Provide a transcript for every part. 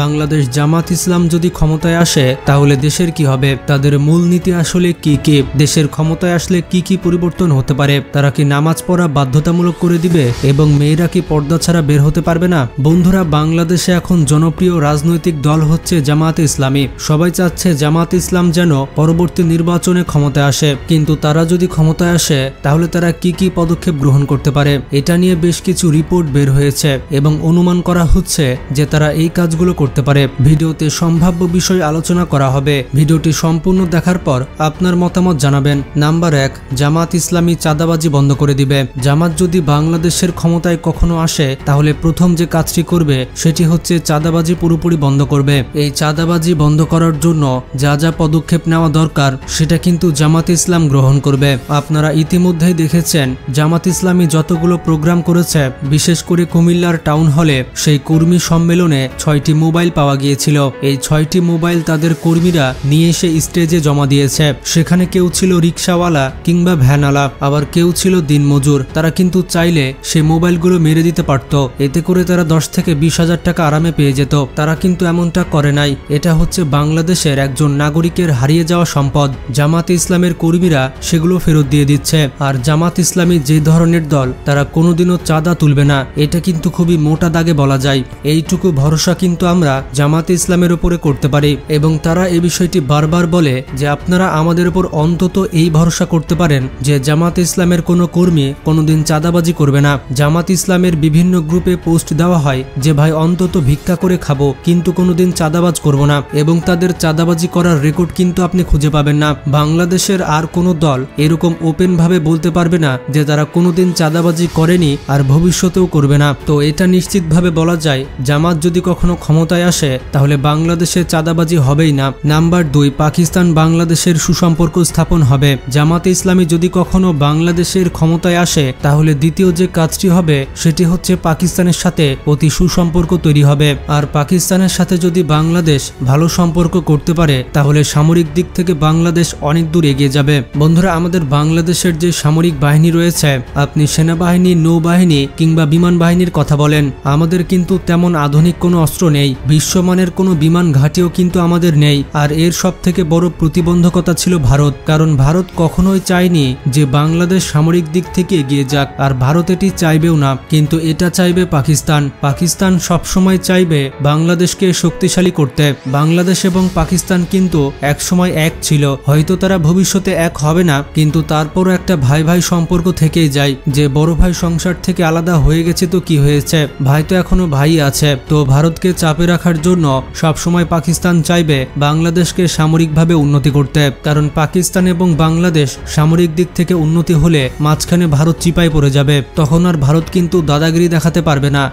বাংলাদেশ জামাত ইসলাম যদি ক্ষমতায় আসে তাহলে দেশের কি হবে, তাদের মূলনীতি আসলে কি কি, দেশের ক্ষমতায় আসলে কি কি পরিবর্তন হতে পারে, তারা কি নামাজ পড়া বাধ্যতামূলক করে দিবে এবং মেয়েরা কি পর্দা ছাড়া বের হতে পারবে না। বন্ধুরা, বাংলাদেশে এখন জনপ্রিয় রাজনৈতিক দল হচ্ছে জামায়াতে ইসলামী। সবাই চাচ্ছে জামায়াতে ইসলাম যেন পরবর্তী নির্বাচনে ক্ষমতায় আসে, কিন্তু তারা যদি ক্ষমতায় আসে তাহলে তারা কি কি পদক্ষেপ গ্রহণ করতে পারে এটা নিয়ে বেশ কিছু রিপোর্ট বের হয়েছে এবং অনুমান করা হচ্ছে যে তারা এই কাজগুলো করতে পারে। ভিডিওতে সম্ভাব্য বিষয় আলোচনা করা হবে। ভিডিওটি সম্পূর্ণ দেখার পর আপনার মতামত জানাবেন। নাম্বার 1, জামাত ইসলামী চাঁদাবাজি বন্ধ করে দিবে। জামাত যদি বাংলাদেশের ক্ষমতায় কখনো আসে তাহলে প্রথম যে কাজটি করবে সেটি হচ্ছে চাঁদাবাজি পুরোপুরি বন্ধ করবে। এই চাঁদাবাজি বন্ধ করার জন্য যা যা পদক্ষেপ নেওয়া দরকার সেটা কিন্তু জামাত ইসলাম গ্রহণ করবে। আপনারা ইতিমধ্যেই দেখেছেন জামাত ইসলামী যতগুলো প্রোগ্রাম করেছে, বিশেষ করে কুমিল্লার টাউন হলে সেই কর্মী সম্মেলনে 6টি মোবাইল পাওয়া গিয়েছিল। এই 6টি মোবাইল তাদের কর্মীরা নিয়ে এসে স্টেজে জমা দিয়েছে। সেখানে কেউ ছিল রিক্সাওয়ালা কিংবা ভ্যানওয়ালা, আবার কেউ ছিল দিনমজুর। তারা কিন্তু চাইলে সে মোবাইলগুলো মেরে দিতে পারত, এতে করে তারা 10 থেকে 20,000 টাকা আরামে পেয়ে যেত। তারা কিন্তু এমনটা করে নাই। এটা হচ্ছে বাংলাদেশের একজন নাগরিকের হারিয়ে যাওয়া সম্পদ। জামাত ইসলামের কর্মীরা সেগুলো ফেরত দিয়ে দিচ্ছে। আর জামাত ইসলামী যে ধরনের দল, তারা কোনোদিনও চাঁদা তুলবে না, এটা কিন্তু খুবই মোটা দাগে বলা যায়। এইটুকু ভরসা কিন্তু আমরা জামাত ইসলামের উপরে করতে পারি এবং তারা এই বিষয়টি বারবার বলে যে আপনারা আমাদের উপর অন্তত এই ভরসা করতে পারেন যে জামাত ইসলামের কোনো কর্মী কোনোদিন চাঁদাবাজি করবে না। জামাত ইসলামের বিভিন্ন গ্রুপে পোস্ট দেওয়া হয় যে ভাই অন্তত ভিক্ষা করে খাবো কিন্তু কোনোদিন চাঁদাবাজ করব না, এবং তাদের চাঁদাবাজি করার রেকর্ড কিন্তু আপনি খুঁজে পাবেন না। বাংলাদেশের আর কোনো দল এরকম ওপেন ভাবে বলতে পারবে না যে তারা কোনোদিন চাঁদাবাজি করেনি আর ভবিষ্যতেও করবে না। তো এটা নিশ্চিতভাবে বলা যায় জামাত যদি কখনো ক্ষমতায় আসে তাহলে বাংলাদেশে চাঁদাবাজি হবেই না। নাম্বার 2, পাকিস্তান বাংলাদেশের সুসম্পর্ক স্থাপন হবে। জামাতে ইসলামী যদি কখনো বাংলাদেশের ক্ষমতায় আসে তাহলে দ্বিতীয় যে কাজটি হবে সেটি হচ্ছে পাকিস্তানের সাথে অতি সুসম্পর্ক তৈরি হবে। আর পাকিস্তানের সাথে যদি বাংলাদেশ ভালো সম্পর্ক করতে পারে তাহলে সামরিক দিক থেকে বাংলাদেশ অনেক দূর এগিয়ে যাবে। বন্ধুরা, আমাদের বাংলাদেশের যে সামরিক বাহিনী রয়েছে, আপনি সেনাবাহিনী, নৌবাহিনী কিংবা বিমান বাহিনীর কথা বলেন, আমাদের কিন্তু তেমন আধুনিক কোনো অস্ত্র নেই, বিশ্বমানের কোনো বিমান ঘাঁটিও কিন্তু আমাদের নেই। আর এর সব থেকে বড় প্রতিবন্ধকতা ছিল ভারত, কারণ ভারত কখনোই চায়নি যে বাংলাদেশ সামরিক দিক থেকে এগিয়ে যাক, আর ভারত এটি চাইবেও না। কিন্তু এটা চাইবে পাকিস্তান। পাকিস্তান সবসময় চাইবে বাংলাদেশকে শক্তিশালী করতে। বাংলাদেশ এবং পাকিস্তান কিন্তু একসময় এক ছিল, হয়তো তারা ভবিষ্যতে এক হবে না, কিন্তু তারপরও একটা ভাই ভাই সম্পর্ক থেকেই যায় যে বড় ভাই সংসার থেকে আলাদা হয়ে গেছে তো কি হয়েছে, ভাই তো এখনো ভাই আছে। তো ভারতকে চাপে রাখার জন্য সবসময় পাকিস্তান চাইবে বাংলাদেশকে সামরিকভাবে উন্নতি করতে, কারণ পাকিস্তান এবং বাংলাদেশ সামরিক দিক থেকে উন্নতি হলে মাঝখানে ভারত চিপায় পড়ে যাবে, তখন আর ভারত কিন্তু দাদাগিরি দেখাতে পারবে না।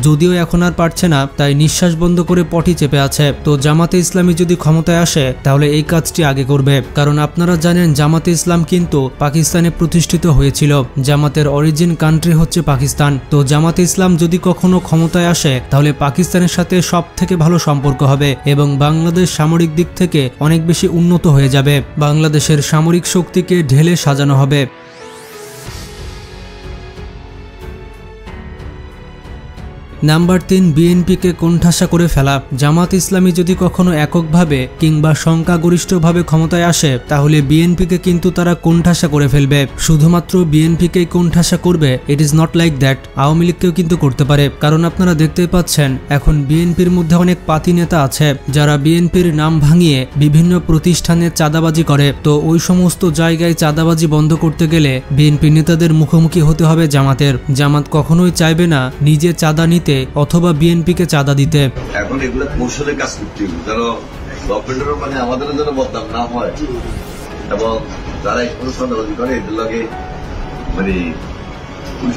যদিও এখন আর পারছে না, তাই নিঃশ্বাস বন্ধ করে পটি চেপে আছে। তো জামাতে ইসলামী যদি ক্ষমতায় আসে তাহলে এই কাজটি আগে করবে, কারণ আপনারা জানেন জামাতে ইসলাম কিন্তু পাকিস্তানে প্রতিষ্ঠিত হয়েছিল। জামাতের অরিজিন কান্ট্রি হচ্ছে পাকিস্তান। তো জামাতে ইসলাম যদি কখনো ক্ষমতায় আসে তাহলে পাকিস্তানের সাথে সব থেকে ভালো সম্পর্ক হবে এবং বাংলাদেশ সামরিক দিক থেকে অনেক বেশি উন্নত হয়ে যাবে। বাংলাদেশের সামরিক শক্তিকে ঢেলে সাজানো হবে। নাম্বার 3, বিএনপিকে কোণঠাসা করে ফেলা। জামাত ইসলামী যদি কখনো এককভাবে কিংবা সংখ্যাগরিষ্ঠভাবে ক্ষমতায় আসে তাহলে বিএনপিকে কিন্তু তারা কোণঠাসা করে ফেলবে। শুধুমাত্র বিএনপিকেই কোণঠাসা করবে, it is not like that, Awami লীগকেও কিন্তু করতে পারে। কারণ আপনারা দেখতেই পাচ্ছেন এখন বিএনপির মধ্যে অনেক পাতি নেতা আছে যারা বিএনপির নাম ভাঙিয়ে বিভিন্ন প্রতিষ্ঠানে চাঁদাবাজি করে। তো ওই সমস্ত জায়গায় চাঁদাবাজি বন্ধ করতে গেলে বিএনপি নেতাদের মুখোমুখি হতে হবে জামাতের। জামাত কখনোই চাইবে না নিজে চাঁদা নিতে অথবা বিএনপিকে চাঁদা দিতে। এখন এগুলো কৌশলের কাজ করতে হবে, যেন গভর্নমেন্টেরও মানে আমাদের যেন বদনাম না হয়, এবং যারা একটু সন্দেহবাদী করে এদের লগে মানে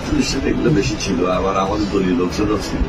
পুলিশ সাথে এগুলো বেশি ছিল, আবার আমাদের দলীয় লোকজনও ছিল।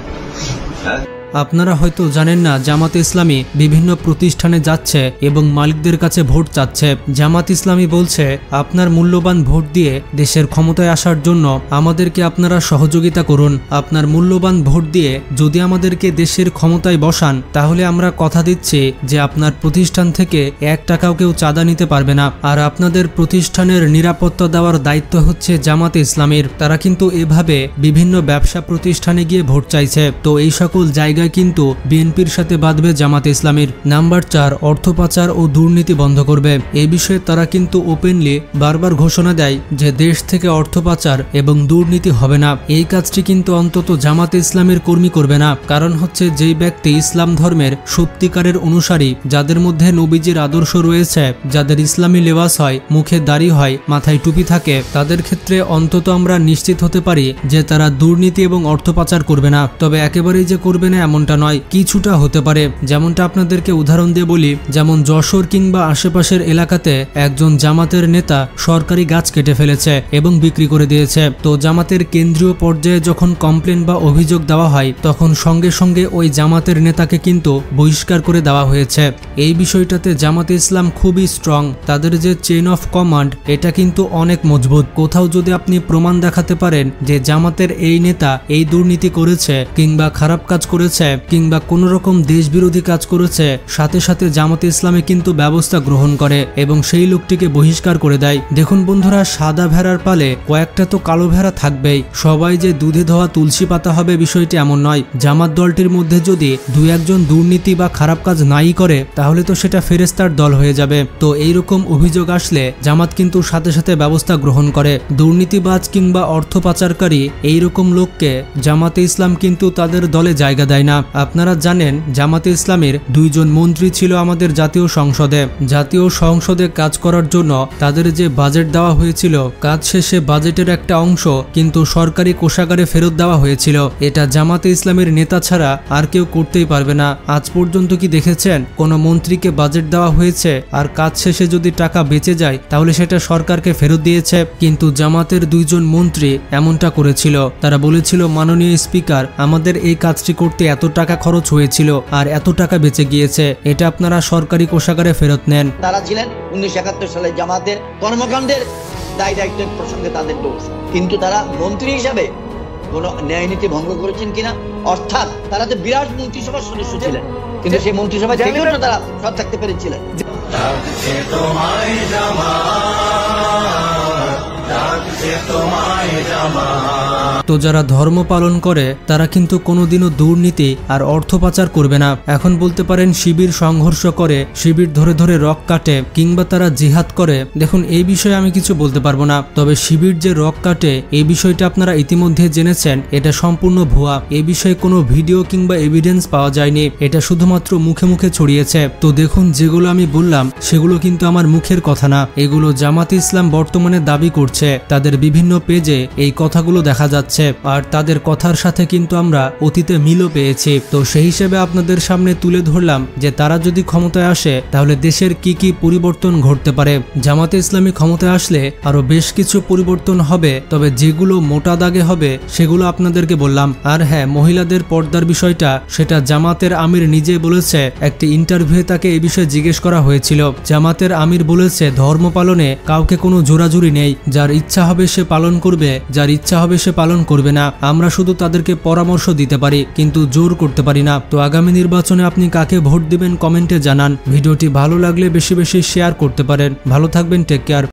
হ্যাঁ, আপনারা হয়তো জানেন না জামাতে ইসলামী বিভিন্ন প্রতিষ্ঠানে যাচ্ছে এবং মালিকদের কাছে ভোট চাচ্ছে। জামাত ইসলামী বলছে আপনার মূল্যবান ভোট দিয়ে দেশের ক্ষমতায় আসার জন্য আমাদেরকে আপনারা সহযোগিতা করুন। আপনার মূল্যবান ভোট দিয়ে যদি আমাদেরকে দেশের ক্ষমতায় বসান তাহলে আমরা কথা দিচ্ছি যে আপনার প্রতিষ্ঠান থেকে 1 টাকাও কেউ চাঁদা নিতে পারবে না, আর আপনাদের প্রতিষ্ঠানের নিরাপত্তা দেওয়ার দায়িত্ব হচ্ছে জামাতে ইসলামীর। তারা কিন্তু এভাবে বিভিন্ন ব্যবসা প্রতিষ্ঠানে গিয়ে ভোট চাইছে। তো এই সকল জায়গা জায়গায় কিন্তু বিএনপির সাথে বাঁধবে জামাতে ইসলামীর। নাম্বার 4, অর্থ পাচার ও দুর্নীতি বন্ধ করবে। এই বিষয়ে তারা কিন্তু ওপেনলি বারবার ঘোষণা দেয় যে দেশ থেকে অর্থ পাচার এবং দুর্নীতি হবে না। এই কাজটি কিন্তু অন্তত জামাতে ইসলামের কর্মী করবে না। কারণ হচ্ছে যেই ব্যক্তি ইসলাম ধর্মের সত্যিকারের অনুসারী, যাদের মধ্যে নবীজির আদর্শ রয়েছে, যাদের ইসলামী লেবাস হয়, মুখে দাড়ি হয়, মাথায় টুপি থাকে, তাদের ক্ষেত্রে অন্তত আমরা নিশ্চিত হতে পারি যে তারা দুর্নীতি এবং অর্থ পাচার করবে না। তবে একেবারেই যে করবে না এমনটা নয়, কিছুটা হতে পারে। যেমনটা আপনাদেরকে উদাহরণ দিয়ে বলি, যেমন যশোর কিংবা আশেপাশের এলাকাতে একজন জামাতের নেতা সরকারি গাছ কেটে ফেলেছে এবং বিক্রি করে দিয়েছে। তো জামাতের কেন্দ্রীয় পর্যায়ে যখন কমপ্লেন বা অভিযোগ দেওয়া হয়, তখন সঙ্গে সঙ্গে ওই জামাতের নেতাকে কিন্তু বহিষ্কার করে দেওয়া হয়েছে। এই বিষয়টাতে জামাতে ইসলাম খুবই স্ট্রং। তাদের যে চেইন অফ কমান্ড, এটা কিন্তু অনেক মজবুত। কোথাও যদি আপনি প্রমাণ দেখাতে পারেন যে জামাতের এই নেতা এই দুর্নীতি করেছে কিংবা খারাপ কাজ করেছে কিংবা কোন রকম দেশবিরোধী কাজ করেছে, সাথে সাথে জামাতে ইসলামে কিন্তু ব্যবস্থা গ্রহণ করে এবং সেই লোকটিকে বহিষ্কার করে দেয়। দেখুন বন্ধুরা, সাদা ভেড়ার পালে কয়েকটা তো কালো ভেড়া থাকবেই। সবাই যে দুধে ধোয়া তুলসী পাতা হবে বিষয়টি এমন নয়। জামাত দলটির মধ্যে যদি 2-1 দুর্নীতি বা খারাপ কাজ নাই করে, তাহলে তো সেটা ফেরেস্তার দল হয়ে যাবে। তো এইরকম অভিযোগ আসলে জামাত কিন্তু সাথে সাথে ব্যবস্থা গ্রহণ করে। দুর্নীতিবাজ কিংবা অর্থ পাচারকারী এইরকম লোককে জামাতে ইসলাম কিন্তু তাদের দলে জায়গা দেয় না। আপনারা জানেন জামাতে ইসলামের 2 মন্ত্রী ছিল আমাদের জাতীয় সংসদে। জাতীয় সংসদে কাজ করার জন্য তাদের যে বাজেট দেওয়া হয়েছিল, কাজ শেষে বাজেটের একটা অংশ কিন্তু সরকারি কোষাগারে ফেরত দেওয়া হয়েছিল। এটা জামাতে ইসলামের নেতা ছাড়া আর কেউ করতেই পারবে না। আজ পর্যন্ত কি দেখেছেন কোন মন্ত্রীকে বাজেট দেওয়া হয়েছে আর কাজ শেষে যদি টাকা বেঁচে যায় তাহলে সেটা সরকারকে ফেরত দিয়েছে? কিন্তু জামাতের 2 মন্ত্রী এমনটা করেছিল। তারা বলেছিল, মাননীয় স্পিকার, আমাদের এই কাজটি করতে এত টাকা খরচ হয়েছিল আর এত টাকা বেঁচে গিয়েছে, এটা আপনারা সরকারি কোষাগারে ফেরত নেন। তারা ছিলেন 1971 সালে জামাতের কর্মকাণ্ডের দায় দায়িত্বের প্রসঙ্গে তাদের দোষ, কিন্তু তারা মন্ত্রী হিসাবে কোন ন্যায় নীতি ভঙ্গ করেছেন কিনা? অর্থাৎ তারা তো বিরাট মন্ত্রিসভার সদস্য ছিলেন, কিন্তু সেই মন্ত্রিসভায় থেকেও তারা সৎ থাকতে পেরেছিলেন। তো যারা ধর্ম পালন করে তারা কিন্তু কোনোদিনও দুর্নীতি আর অর্থ পাচার করবে না। এখন বলতে পারেন শিবির সংঘর্ষ করে, শিবির ধরে ধরে রক কাটে কিংবা তারা জিহাদ করে। দেখুন, এই বিষয়ে আমি কিছু বলতে পারবো না। তবে শিবির যে রক কাটে এই বিষয়টা আপনারা ইতিমধ্যে জেনেছেন, এটা সম্পূর্ণ ভুয়া। এই বিষয়ে কোনো ভিডিও কিংবা এভিডেন্স পাওয়া যায়নি, এটা শুধুমাত্র মুখে মুখে ছড়িয়েছে। তো দেখুন, যেগুলো আমি বললাম সেগুলো কিন্তু আমার মুখের কথা না, এগুলো জামাতে ইসলাম বর্তমানে দাবি করছে। তাদের বিভিন্ন পেজে এই কথাগুলো দেখা যাচ্ছে আর তাদের কথার সাথে কিন্তু আমরা অতীতে মিলও পেয়েছি। তো সেই হিসেবে আপনাদের সামনে তুলে ধরলাম যে তারা যদি ক্ষমতায় আসে তাহলে দেশের কি কি পরিবর্তন ঘটতে পারে। জামাতে ইসলামী ক্ষমতায় আসলে আরো বেশ কিছু পরিবর্তন হবে, তবে যেগুলো মোটা দাগে হবে সেগুলো আপনাদেরকে বললাম। আর হ্যাঁ, মহিলাদের পর্দার বিষয়টা সেটা জামাতের আমির নিজে বলেছে। একটি ইন্টারভিউ তাকে এই বিষয়ে জিজ্ঞেস করা হয়েছিল। জামাতের আমির বলেছে ধর্ম পালনে কাউকে কোনো জোরাজুরি নেই, যার ইচ্ছা হবে সে পালন করবে, যার ইচ্ছা হবে সে পালন করবে না। আমরা শুধু তাদেরকে পরামর্শ দিতে পারি কিন্তু জোর করতে পারি না। তো আগামী নির্বাচনে আপনি কাকে ভোট দিবেন কমেন্টে জানান। ভিডিওটি ভালো লাগলে বেশি বেশি শেয়ার করতে পারেন। ভালো থাকবেন, টেক কেয়ার।